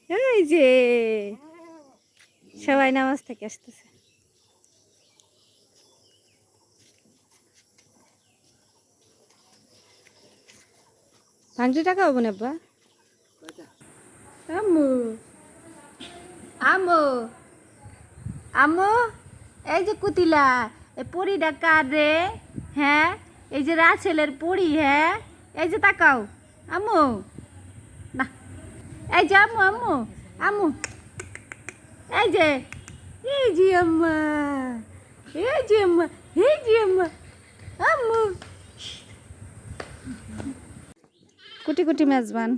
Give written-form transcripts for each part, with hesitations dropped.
এই যে সবাই নামাজ থেকে আসতেছে। ভাঙটি টাকা হবো না আব্বা? আম্মু আম্মু আম্মু, এই যে কুতিলা, এই পরিটা কার রে? হ্যাঁ, এই যে রাছেলের পরি। হ্যাঁ, এই যে তাকাও আম্মু, না এই যে আম্মু আম্মু আম্মু, এই যে আম্মা, এই যে আম্মা, এই যে আম্মা আম্মু। কুটি কুটি মেজবান।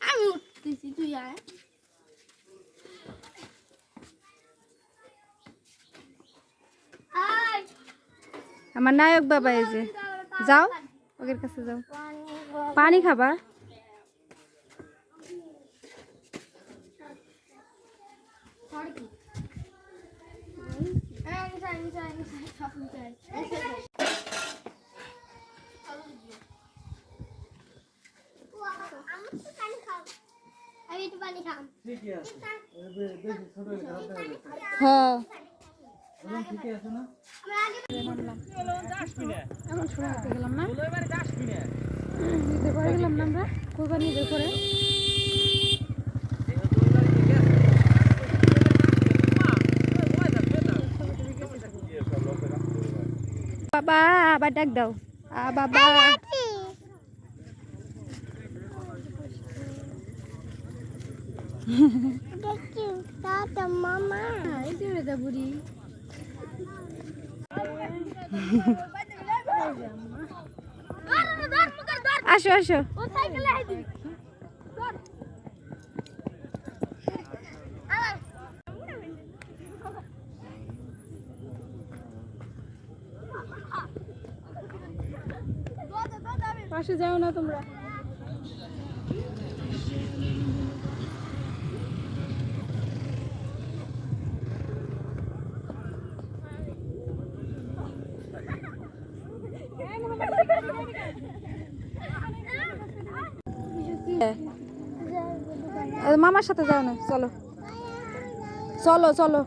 আমি উঠতেছি, তুই আয়। আমার নায়ক বাবা এই যে, যাও ওদের কাছে যাও, পানি খাবা? হ্যাঁ, এমন সময় হাতে গেলাম না, ঈদের পরে গেলাম না আমরা, কোরবানি ঈদের পরে। বাবা আবার ডাক দাও, বাবা। মামা বুড়ি আসো আসো, পাশে যাও না তোমরা। মামার সাথে যাও না, চলো চলো চলো।